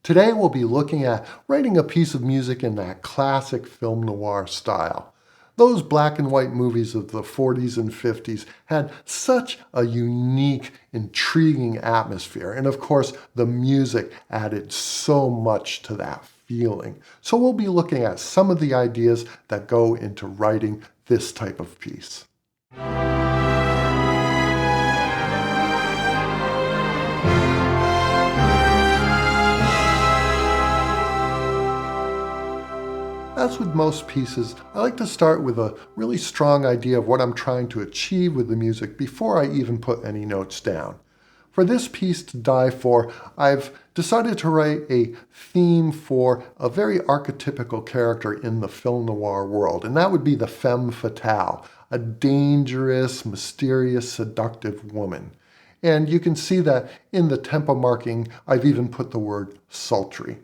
Today we'll be looking at writing a piece of music in that classic film noir style. Those black and white movies of the 40s and 50s had such a unique, intriguing atmosphere, and of course the music added so much to that feeling. So we'll be looking at some of the ideas that go into writing this type of piece. As with most pieces, I like to start with a really strong idea of what I'm trying to achieve with the music before I even put any notes down. For this piece to die for, I've decided to write a theme for a very archetypical character in the film noir world, and that would be the femme fatale, a dangerous, mysterious, seductive woman. And you can see that in the tempo marking, I've even put the word sultry.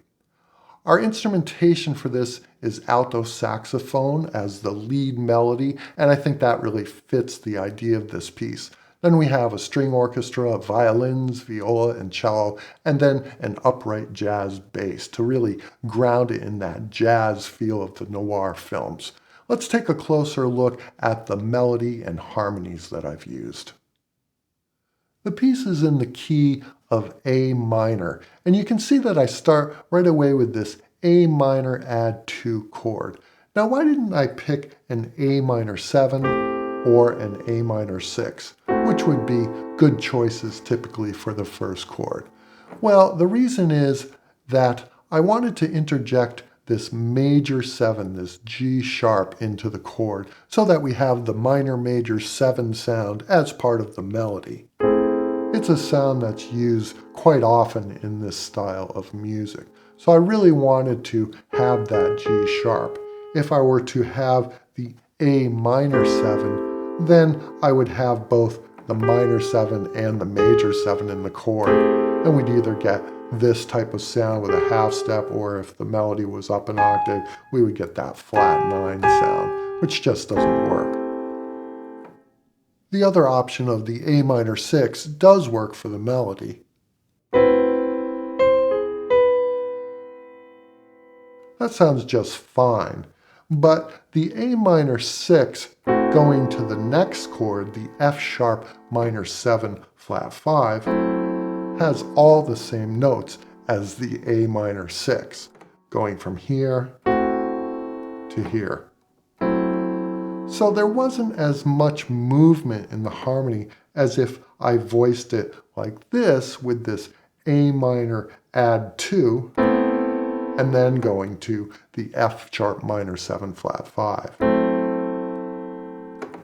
Our instrumentation for this is alto saxophone as the lead melody, and I think that really fits the idea of this piece. Then we have a string orchestra of violins, viola, and cello, and then an upright jazz bass to really ground it in that jazz feel of the noir films. Let's take a closer look at the melody and harmonies that I've used. The piece is in the key of A minor, and you can see that I start right away with this A minor add 2 chord. Now why didn't I pick an A minor 7 or an A minor 6, which would be good choices typically for the first chord? Well, the reason is that I wanted to interject this major 7, this G sharp, into the chord so that we have the minor major 7 sound as part of the melody. It's a sound that's used quite often in this style of music. So I really wanted to have that G sharp. If I were to have the A minor 7, then I would have both the minor 7 and the major 7 in the chord. And we'd either get this type of sound with a half step, or if the melody was up an octave, we would get that flat 9 sound, which just doesn't work. The other option of the A minor 6 does work for the melody. That sounds just fine, but the A minor 6 going to the next chord, the F sharp minor 7 flat 5, has all the same notes as the A minor 6, going from here to here. So there wasn't as much movement in the harmony as if I voiced it like this with this A minor add 2 and then going to the F sharp minor 7 flat 5.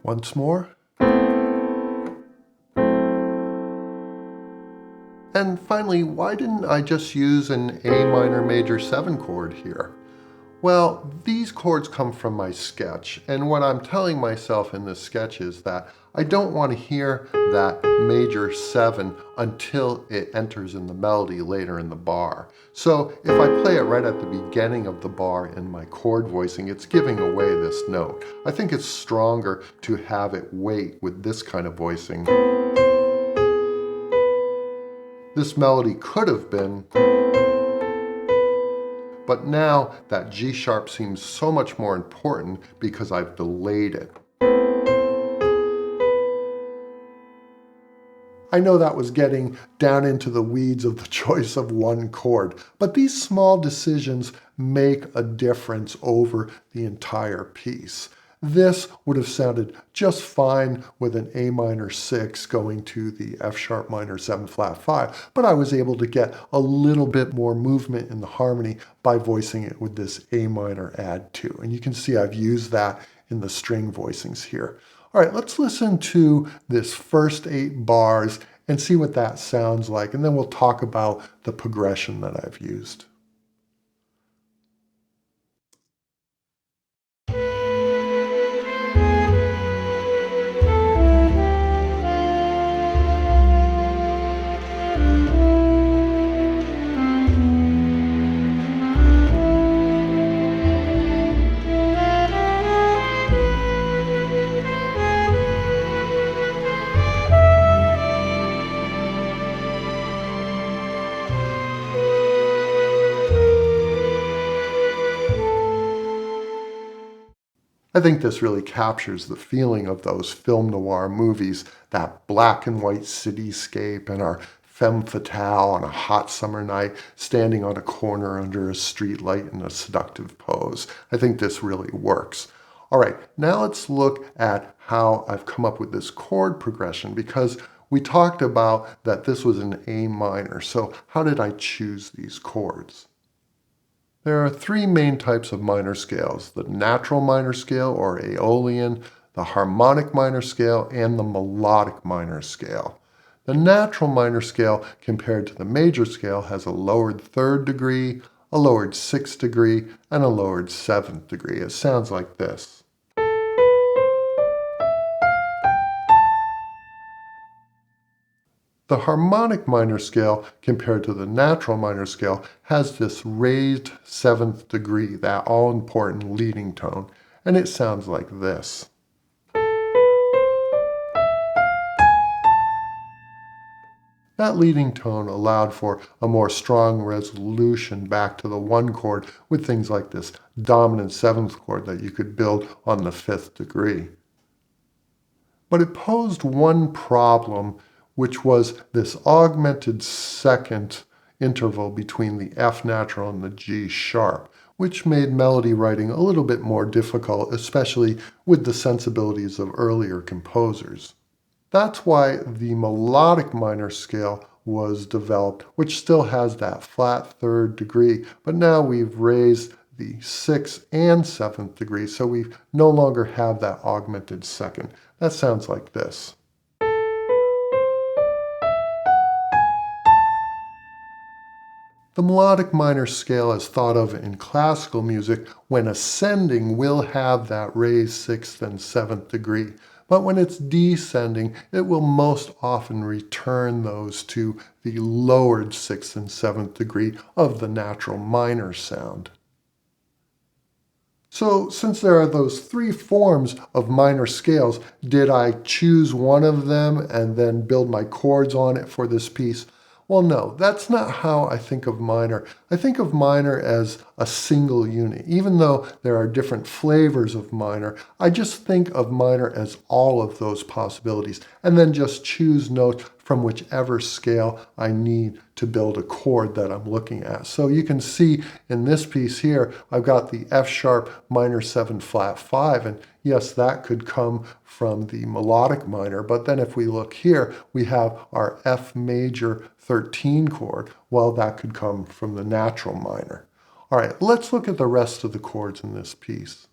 Once more. And finally, why didn't I just use an A minor major 7 chord here? Well, these chords come from my sketch, and what I'm telling myself in this sketch is that I don't want to hear that major 7 until it enters in the melody later in the bar. So if I play it right at the beginning of the bar in my chord voicing, it's giving away this note. I think it's stronger to have it wait with this kind of voicing. This melody could have been, but now that G sharp seems so much more important because I've delayed it. I know that was getting down into the weeds of the choice of one chord, but these small decisions make a difference over the entire piece. This would have sounded just fine with an A minor 6 going to the F sharp minor 7 flat 5, but I was able to get a little bit more movement in the harmony by voicing it with this A minor add 2. And you can see I've used that in the string voicings here. All right, let's listen to this first 8 bars and see what that sounds like, and then we'll talk about the progression that I've used. I think this really captures the feeling of those film noir movies, that black and white cityscape and our femme fatale on a hot summer night standing on a corner under a streetlight in a seductive pose. I think this really works. All right, now let's look at how I've come up with this chord progression, because we talked about that this was an A minor. So how did I choose these chords? There are three main types of minor scales: the natural minor scale or Aeolian, the harmonic minor scale, and the melodic minor scale. The natural minor scale compared to the major scale has a lowered third degree, a lowered sixth degree, and a lowered seventh degree. It sounds like this. The harmonic minor scale compared to the natural minor scale has this raised seventh degree, that all-important leading tone, and it sounds like this. That leading tone allowed for a more strong resolution back to the one chord with things like this dominant seventh chord that you could build on the fifth degree. But it posed one problem, which was this augmented second interval between the F natural and the G sharp, which made melody writing a little bit more difficult, especially with the sensibilities of earlier composers. That's why the melodic minor scale was developed, which still has that flat third degree, but now we've raised the sixth and seventh degree, so we no longer have that augmented second. That sounds like this. The melodic minor scale is thought of in classical music when ascending will have that raised sixth and seventh degree, but when it's descending, it will most often return those to the lowered sixth and seventh degree of the natural minor sound. So since there are those three forms of minor scales, did I choose one of them and then build my chords on it for this piece? Well, no, that's not how I think of minor. I think of minor as a single unit. Even though there are different flavors of minor, I just think of minor as all of those possibilities, and then just choose notes from whichever scale I need to build a chord that I'm looking at. So you can see in this piece here, I've got the F sharp minor 7 flat 5, and yes, that could come from the melodic minor, but then if we look here, we have our F major 13 chord. Well, that could come from the natural minor. All right, let's look at the rest of the chords in this piece.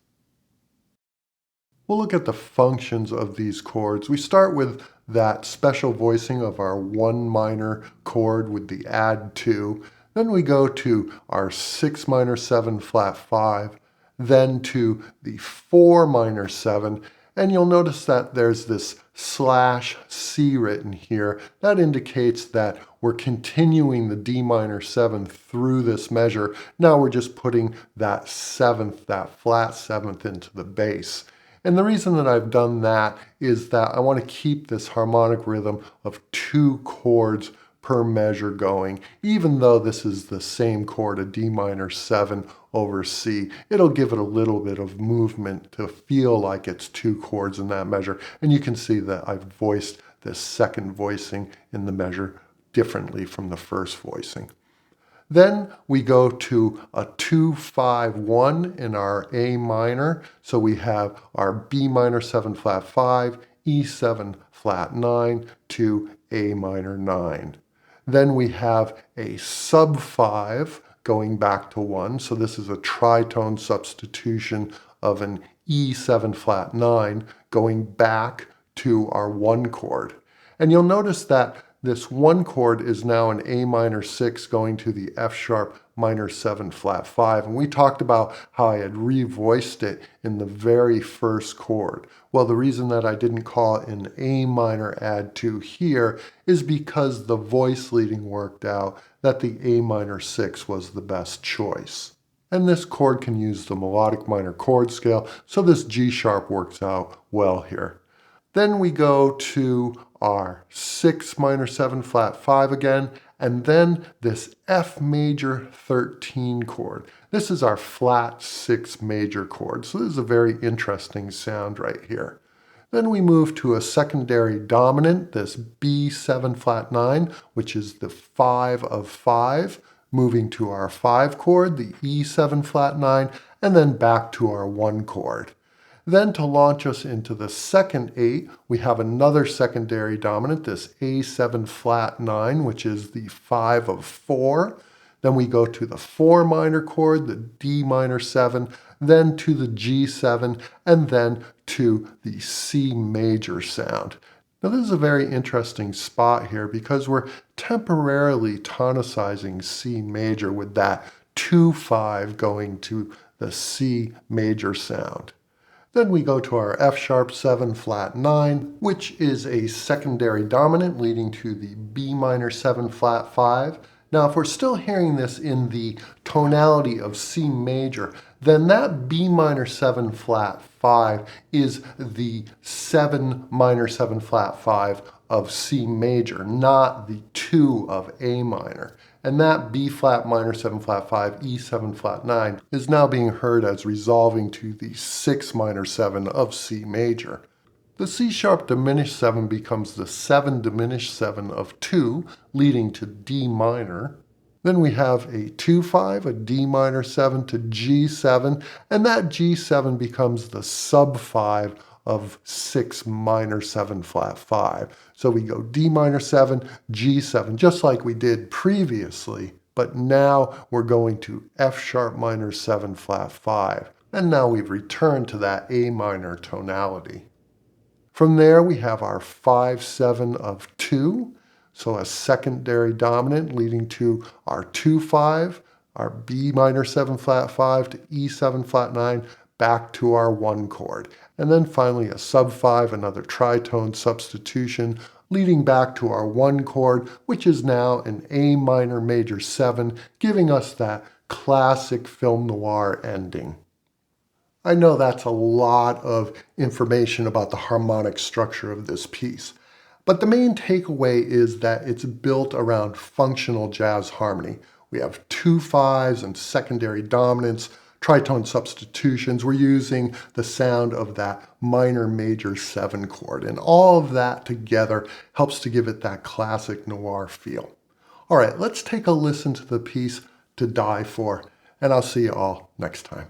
We'll look at the functions of these chords. We start with that special voicing of our 1 minor chord with the add 2. Then we go to our 6 minor 7 flat 5, then to the 4 minor 7, and you'll notice that there's this /C written here. That indicates that we're continuing the D minor 7 through this measure. Now we're just putting that 7th, that flat 7th into the bass. And the reason that I've done that is that I want to keep this harmonic rhythm of 2 chords per measure going. Even though this is the same chord, a D minor 7 over C, it'll give it a little bit of movement to feel like it's 2 chords in that measure. And you can see that I've voiced this second voicing in the measure differently from the first voicing. Then we go to a 2-5-1 in our A minor. So we have our B minor 7 flat 5, E7 flat 9 to A minor 9. Then we have a sub 5 going back to 1. So this is a tritone substitution of an E7 flat 9 going back to our 1 chord. And you'll notice that this 1 chord is now an A minor 6 going to the F sharp minor 7 flat 5. And we talked about how I had revoiced it in the very first chord. Well, the reason that I didn't call it an A minor add 2 here is because the voice leading worked out that the A minor 6 was the best choice. And this chord can use the melodic minor chord scale, so this G sharp works out well here. Then we go to our 6 minor 7 flat 5 again, and then this F major 13 chord. This is our flat 6 major chord, so this is a very interesting sound right here. Then we move to a secondary dominant, this B7 flat 9, which is the 5 of 5, moving to our 5 chord, the E7 flat 9, and then back to our 1 chord. Then to launch us into the second 8, we have another secondary dominant, this A7 flat 9, which is the 5 of 4. Then we go to the 4 minor chord, the D minor 7, then to the G7, and then to the C major sound. Now this is a very interesting spot here because we're temporarily tonicizing C major with that 2-5 going to the C major sound. Then we go to our F sharp 7 flat 9, which is a secondary dominant leading to the B minor 7 flat 5. Now if we're still hearing this in the tonality of C major, then that B minor 7 flat 5 is the 7 minor 7 flat 5 of C major, not the 2 of A minor. And that B flat minor 7 flat 5, E7 flat 9 is now being heard as resolving to the 6 minor 7 of C major. The C sharp diminished 7 becomes the 7 diminished 7 of 2, leading to D minor. Then we have a 2-5, a D minor 7 to G7, and that G7 becomes the sub 5 of 6 minor 7 flat 5. So we go D minor 7, G7, just like we did previously, but now we're going to F sharp minor 7 flat 5. And now we've returned to that A minor tonality. From there we have our 5-7 of 2, so a secondary dominant leading to our 2-5, our B minor 7 flat 5 to E7 flat 9, back to our 1 chord. And then finally a sub 5, another tritone substitution, leading back to our 1 chord, which is now an A minor major 7, giving us that classic film noir ending. I know that's a lot of information about the harmonic structure of this piece, but the main takeaway is that it's built around functional jazz harmony. We have 2-5s and secondary dominants, tritone substitutions. We're using the sound of that minor major 7 chord, and all of that together helps to give it that classic noir feel. All right, let's take a listen to the piece To Die For, and I'll see you all next time.